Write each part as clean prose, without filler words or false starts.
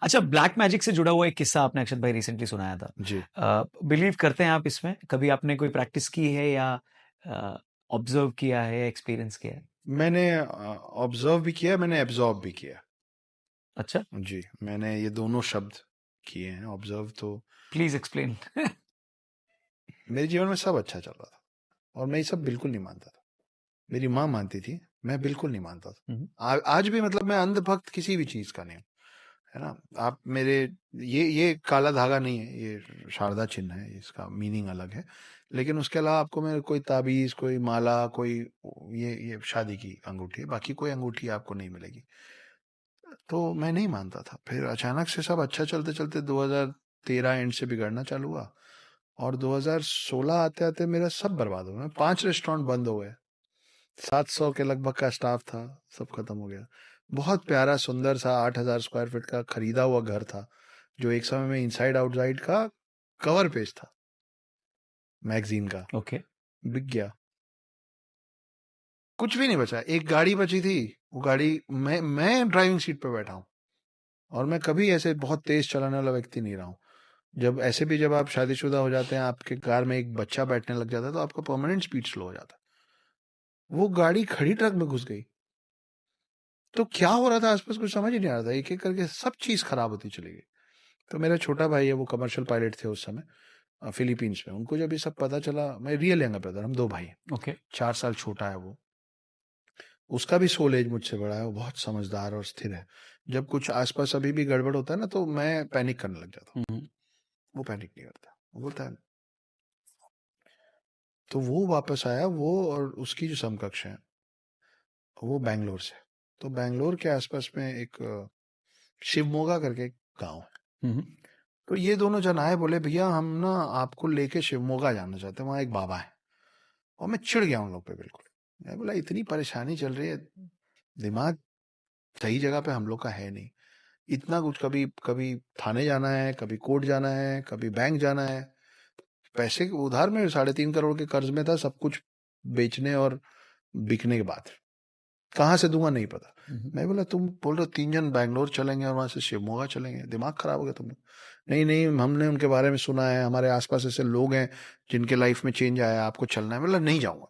अच्छा, black magic से जुड़ा हुआ एक किस्सा आपने अक्षत भाई रिसेंटली सुनाया था। जी। बिलीव करते हैं आप इसमें? कभी आपने कोई प्रैक्टिस की है या ऑब्जर्व किया है, एक्सपीरियंस किया है? मैंने ऑब्जर्व भी किया, मैंने एब्जॉर्ब भी किया। अच्छा, जी, मैंने ये दोनों शब्द किए हैं। ऑब्जर्व तो प्लीज एक्सप्लेन। मेरे जीवन में सब अच्छा चल रहा था और मैं ये सब बिल्कुल नहीं मानता था। मेरी माँ मानती थी, मैं बिल्कुल नहीं मानता था। आज भी मतलब मैं अंधभक्त किसी भी चीज का नहीं हूँ, है ना। आप मेरे ये काला धागा नहीं है, ये शारदा चिन्ह है, इसका मीनिंग अलग है। लेकिन उसके अलावा आपको मेरे कोई ताबीज, कोई माला, कोई ये शादी की अंगूठी है, बाकी कोई अंगूठी आपको नहीं मिलेगी। तो मैं नहीं मानता था। फिर अचानक से सब अच्छा चलते चलते 2013 एंड से बिगड़ना चालू हुआ और 2016 आते आते मेरा सब बर्बाद हो गया। 5 रेस्टोरेंट बंद हो गए, 700 के लगभग का स्टाफ था, सब खत्म हो गया। बहुत प्यारा सुंदर सा 8,000 स्क्वायर फीट का खरीदा हुआ घर था, जो एक समय में इनसाइड आउटसाइड का कवर पेज था मैगजीन का, ओके। बिक गया। कुछ भी नहीं बचा। एक गाड़ी बची थी, वो गाड़ी मैं ड्राइविंग सीट पे बैठा हूँ और मैं कभी ऐसे बहुत तेज चलाने वाला व्यक्ति नहीं रहा हूँ। जब ऐसे भी जब आप शादीशुदा हो जाते हैं, आपके कार में एक बच्चा बैठने लग जाता है, तो आपका परमानेंट स्पीड स्लो हो जाता है। वो गाड़ी खड़ी ट्रक में घुस गई। तो क्या हो रहा था आसपास कुछ समझ ही नहीं आ रहा था, एक एक करके सब चीज खराब होती चली गई। तो मेरा छोटा भाई है, वो कमर्शियल पायलट थे उस समय फिलीपींस में। उनको जब ये सब पता चला, मैं रियल यंगर ब्रदर, हम 2 भाई हैं, ओके। 4 साल छोटा है वो। उसका भी सोल एज मुझसे बड़ा है, वो बहुत समझदार और स्थिर है। जब कुछ आसपास अभी भी गड़बड़ होता है ना, तो मैं पैनिक करने लग जाता हूँ। वो पैनिक नहीं करता, वो बोलता है। तो वो वापस आया, वो और उसकी जो समकक्ष है, वो बैंगलोर से। तो बैंगलोर के आसपास में एक शिवमोगा करके एक गाँव है। तो ये दोनों जन आए, बोले भैया हम ना आपको लेके शिवमोगा जाना चाहते हैं, वहाँ एक बाबा है। और मैं चिढ़ गया उन लोग पे बिल्कुल। मैं बोला इतनी परेशानी चल रही है, दिमाग सही जगह पे हम लोग का है नहीं। इतना कुछ, कभी कभी थाने जाना है, कभी कोर्ट जाना है, कभी बैंक जाना है। पैसे उधार में 3.5 करोड़ के कर्ज में था, सब कुछ बेचने और बिकने के बाद कहाँ से दूंगा नहीं पता। मैं बोला तुम बोल रहे हो 3 जन बैंगलोर चलेंगे और वहां से शिवमोगा चलेंगे, दिमाग खराब हो गया तुम। नहीं नहीं, हमने उनके बारे में सुना है, हमारे आसपास ऐसे लोग हैं जिनके लाइफ में चेंज आया, आपको चलना है। मतलब नहीं जाऊंगा।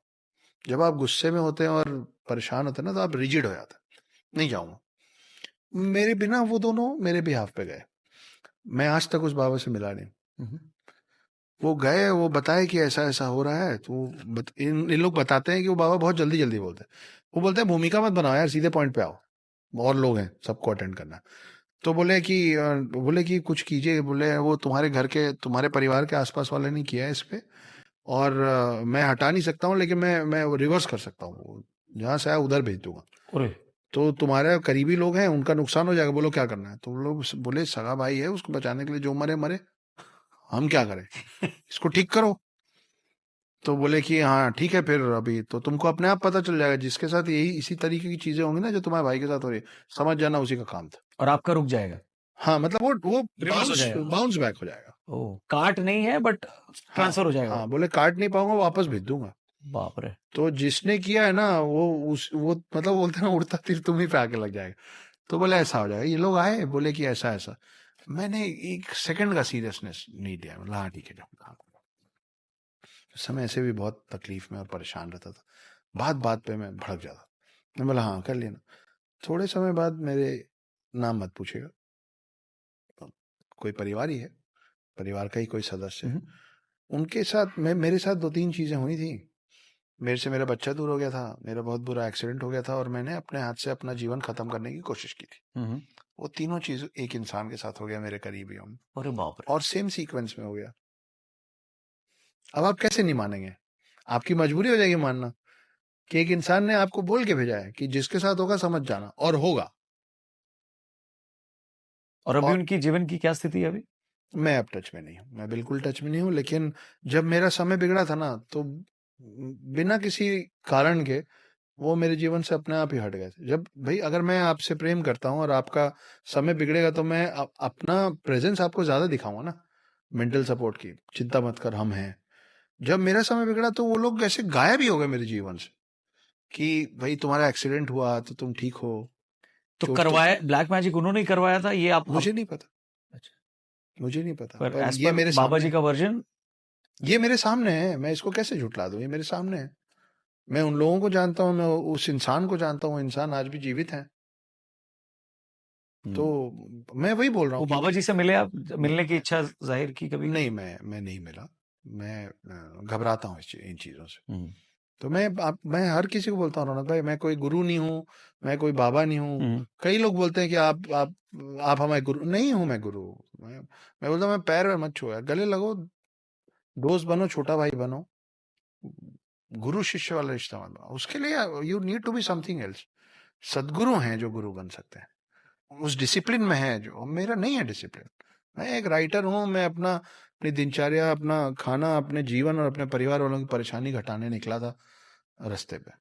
जब आप गुस्से में होते हैं और परेशान होते हैं ना, तो आप रिजिड हो जाते हैं। नहीं जाऊंगा। मेरे बिना वो दोनों मेरे बिहाफ पे गए। मैं आज तक उस बाबा से मिला नहीं। वो गए, वो बताए कि ऐसा ऐसा हो रहा है। तो इन लोग बताते हैं कि वो बाबा बहुत जल्दी जल्दी बोलते हैं। वो बोलते हैं भूमिका मत बनाओ यार, सीधे पॉइंट पे आओ, और लोग हैं, सबको अटेंड करना है। तो बोले कि कुछ कीजिए। बोले वो तुम्हारे घर के, तुम्हारे परिवार के आसपास वाले ने किया है इस पे, और मैं हटा नहीं सकता हूँ, लेकिन मैं रिवर्स कर सकता हूँ, जहाँ से आया उधर भेज दूंगा। अरे, तो तुम्हारे करीबी लोग हैं, उनका नुकसान हो जाएगा, बोलो क्या करना है। तो वो लोग बोले सगा भाई है, उसको बचाने के लिए जो मरे मरे, हम क्या करें, इसको ठीक करो। तो बोले कि हाँ ठीक है, फिर अभी तो तुमको अपने आप पता चल जाएगा, जिसके साथ यही इसी तरीके की चीजें होंगी ना जो तुम्हारे भाई के साथ हो रही है, समझ जाना उसी का काम था। और आपका रुक जाएगा, हाँ मतलब वो रिवर्स हो बाउंस जाएगा। बाउंस बैक हो जाएगा। ओ, काट नहीं है बट हाँ ट्रांसफर हो जाएगा हाँ, वो। बोले काट नहीं पाऊंगा, वापस भेज दूंगा। बाप रे। तो जिसने किया है ना, वो मतलब बोलते हैं ना, उड़ता तीर तुम ही पे आके लग जाएगा। तो बोले ऐसा हो जाएगा। ये लोग आए, बोले कि ऐसा ऐसा। मैंने एक सेकंड का सीरियसनेस नहीं दिया। मतलब हाँ ठीक है, जाओ। उस समय ऐसे भी बहुत तकलीफ में और परेशान रहता था, बात बात पे मैं भड़क जाता। मैं बोला हाँ कर लेना। थोड़े समय बाद मेरे, नाम मत पूछेगा, कोई परिवार ही है, परिवार का ही कोई सदस्य है, उनके साथ मेरे साथ 2-3 चीजें हुई थी। मेरे से मेरा बच्चा दूर हो गया था, मेरा बहुत बुरा एक्सीडेंट हो गया था, और मैंने अपने हाथ से अपना जीवन खत्म करने की कोशिश की थी। वो तीनों चीज एक इंसान के साथ हो गया, मेरे करीबियों में, अरे बाप रे। और सेम सीक्वेंस में हो गया। अब आप कैसे नहीं मानेंगे? आपकी मजबूरी हो जाएगी मानना कि एक इंसान ने आपको बोल के भेजा है कि जिसके साथ होगा समझ जाना, और होगा। और अभी और उनकी जीवन की क्या स्थिति है अभी? मैं अब टच में नहीं हूँ, मैं बिल्कुल टच में नहीं हूँ। लेकिन जब मेरा समय बिगड़ा था ना, तो बिना किसी कारण के वो मेरे जीवन से अपने आप ही हट गए थे। जब भाई अगर मैं आपसे प्रेम करता हूँ और आपका समय बिगड़ेगा, तो मैं अपना प्रेजेंस आपको ज्यादा दिखाऊंगा ना, मेंटल सपोर्ट की, चिंता मत कर हम हैं। जब मेरा समय बिगड़ा, तो वो लोग ऐसे गायब ही हो गए मेरे जीवन से, कि भाई तुम्हारा एक्सीडेंट हुआ तो तुम ठीक हो, तो करवाया ब्लैक मैजिक उन्होंने ही करवाया था ये मुझे नहीं पता। अच्छा, मुझे नहीं पता, पर पर एज ये पर मेरे बाबा सामने जी का वर्जन ये मेरे सामने है, मैं इसको कैसे झुठला दूं? ये मेरे सामने है, मैं उन लोगों को जानता हूँ, मैं उस इंसान को जानता हूँ, इंसान आज भी जीवित है। तो मैं वही बोल रहा वो हूँ बाबा जी से मिले आप, मिलने की इच्छा जाहिर की कभी? नहीं, मैं नहीं मिला। मैं घबराता हूँ इन चीजों से। तो मैं हर किसी को बोलता हूँ, रौनक भाई, मैं कोई गुरु नहीं हूँ, मैं कोई बाबा नहीं हूँ। कई लोग बोलते हैं कि आप हमारे गुरु नहीं हूँ। मैं गुरु मैं बोलता हूँ, मैं पैर में मत छुओ यार, गले लगो, दोस्त बनो, छोटा भाई बनो, गुरु शिष्य वाला रिश्ता मत बनाओ। उसके लिए you need to be something else. Sadhguru हैं जो गुरु बन सकते हैं, उस डिसिप्लिन में है जो मेरा नहीं है डिसिप्लिन। मैं एक राइटर हूँ, मैं अपनी दिनचर्या, अपना खाना, अपने जीवन और अपने परिवार वालों की परेशानी घटाने निकला था रास्ते पे।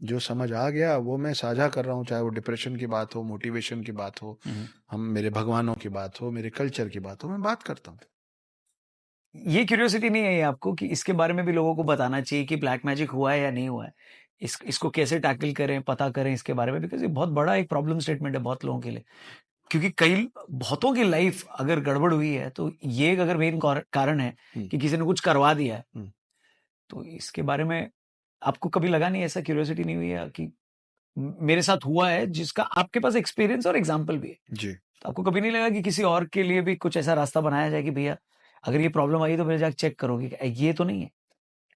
जो समझ आ गया वो मैं साझा कर रहा हूँ, चाहे वो डिप्रेशन की बात हो, मोटिवेशन की बात हो, हम मेरे भगवानों की बात हो, मेरे कल्चर की बात हो, मैं बात करता हूँ। ये क्यूरियोसिटी नहीं है आपको कि इसके बारे में भी लोगों को बताना चाहिए कि ब्लैक मैजिक हुआ है या नहीं हुआ है, इसको कैसे टैकल करें, पता करें इसके बारे में, बिकॉज ये बहुत बड़ा एक प्रॉब्लम स्टेटमेंट है बहुत लोगों के लिए। क्योंकि कई बहुतों की लाइफ अगर गड़बड़ हुई है तो ये एक अगर मेन कारण है कि किसी ने कुछ करवा दिया है, तो इसके बारे में आपको कभी लगा नहीं, ऐसा क्यूरियोसिटी नहीं हुई है कि मेरे साथ हुआ है, जिसका आपके पास एक्सपीरियंस और एग्जाम्पल भी है जी। तो आपको कभी नहीं लगा कि किसी और के लिए भी कुछ ऐसा रास्ता बनाया जाए कि भैया अगर ये प्रॉब्लम आई तो मेरे जाके चेक करोगे ये तो नहीं है?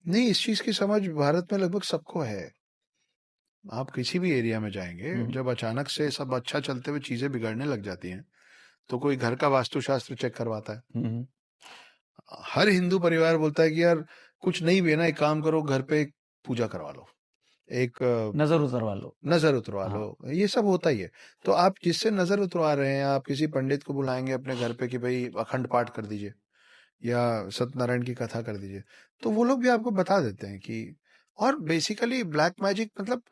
नहीं, इस चीज की समझ भारत में लगभग सबको है। आप किसी भी एरिया में जाएंगे, जब अचानक से सब अच्छा चलते हुए चीजें बिगड़ने लग जाती हैं, तो कोई घर का वास्तुशास्त्र चेक करवाता है। हर हिंदू परिवार बोलता है कि यार कुछ नहीं भी है ना, एक काम करो, घर पे एक पूजा करवा लो, एक नजर उतरवा लो, नजर उतरवा लो। ये सब होता ही है। तो आप जिससे नजर उतरवा रहे हैं, आप किसी पंडित को बुलाएंगे अपने घर पे कि भाई अखंड पाठ कर दीजिए या सत्यनारायण की कथा कर दीजिए, तो वो लोग भी आपको बता देते हैं कि, और बेसिकली ब्लैक मैजिक मतलब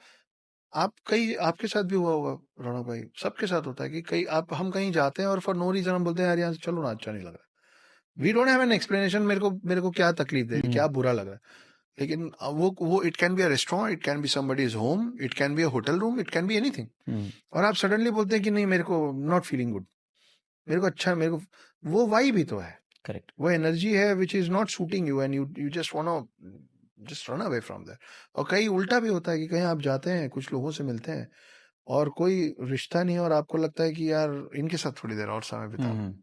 आपके साथ भी हुआ होगा रौनक भाई, सबके साथ होता है कि हम कहीं जाते हैं और फॉर नो रीजन हम बोलते हैं यार यहाँ से चलो ना, अच्छा नहीं लग रहा। We don't have an explanation, मेरे को क्या तकलीफ दे रही, क्या बुरा लग रहा है। लेकिन वो it can be a restaurant, it can be somebody's home, it can be a hotel room, it can be anything. और आप सडनली बोलते हैं कि नहीं, मेरे को नॉट फीलिंग गुड, मेरे को अच्छा, मेरे को वो वाइब ही तो है, करेक्ट, वो एनर्जी है which is not shooting you, and you just want just run away from that. और कहीं उल्टा भी होता है कि कहीं आप जाते हैं, कुछ लोगों से मिलते हैं और कोई रिश्ता नहीं है, और आपको लगता है कि यार इनके साथ थोड़ी देर और समय बिता लो।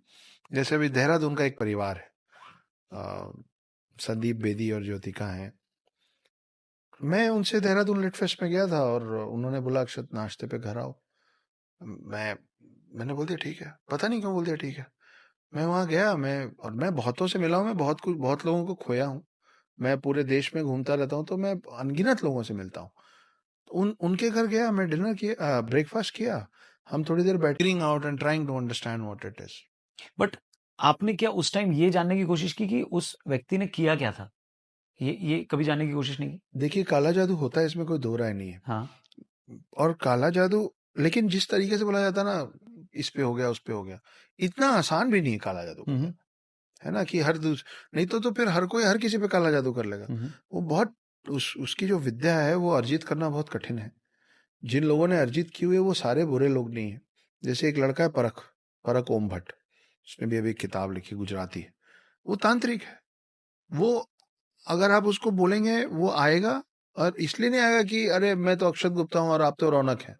जैसे अभी देहरादून का एक परिवार है, संदीप बेदी और ज्योतिका हैं। मैं उनसे देहरादून लिट फेस्ट में गया था और उन्होंने बोला अक्षत नाश्ते पे घर आओ। मैंने बोल दिया ठीक है, पता नहीं क्यों बोल दिया ठीक है। मैं वहां गया, मैं बहुतों से मिला हूँ, मैं बहुत लोगों को खोया हूँ, मैं पूरे देश में घूमता रहता हूँ, तो मैं अनगिनत लोगों से मिलता हूँ। उनके घर गया, मैं डिनर किया, ब्रेकफास्ट किया, हम थोड़ी देर batting out and trying to understand what it is. But आपने क्या उस टाइम ये जानने की कोशिश की कि उस व्यक्ति ने किया क्या था? ये कभी जानने की कोशिश नहीं की? देखिए, काला जादू होता है, इसमें कोई दो राय नहीं है। हाँ, और काला जादू, लेकिन जिस तरीके से बोला जाता है ना, इस पे हो गया, उस पे हो गया, इतना आसान भी नहीं है काला जादू करना, है ना, कि नहीं तो फिर हर कोई हर किसी पे काला जादू कर लेगा। वो बहुत उसकी जो विद्या है वो अर्जित करना बहुत कठिन है। जिन लोगों ने अर्जित की हुई है वो सारे बुरे लोग नहीं है। जैसे एक लड़का है परख परख ओम भट्ट, उसने भी अभी एक किताब लिखी, गुजराती है, वो तांत्रिक है। वो अगर आप उसको बोलेंगे वो आएगा, और इसलिए नहीं आएगा कि अरे मैं तो अक्षत गुप्ता हूँ और आप तो रौनक है।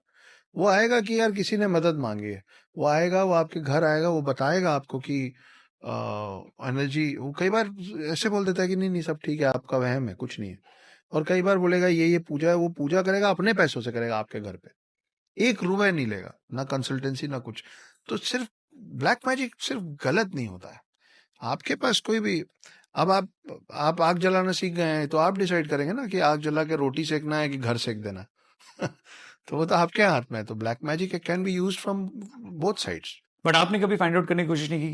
वो आएगा कि यार किसी ने मदद मांगी है, वो आएगा, वो आपके घर आएगा, वो बताएगा आपको कि एनर्जी, वो कई बार ऐसे बोल देता है कि नहीं नहीं सब ठीक है, आपका वहम है, कुछ नहीं है। और कई बार बोलेगा ये पूजा है, वो पूजा करेगा, अपने पैसों से करेगा, आपके घर पे 1 रुपए नहीं लेगा, ना कंसल्टेंसी ना कुछ। तो सिर्फ ब्लैक मैजिक सिर्फ गलत नहीं होता है। आपके पास कोई भी, अब आप आग जलाना सीख गए हैं, तो आप डिसाइड करेंगे ना कि आग जला के रोटी सेकना है कि घर सेक देना है। तो वो तो आपके हाथ में है। तो black magic can be used from both sides. But आपने कभी फाइंड आउट करने की कोशिश नहीं की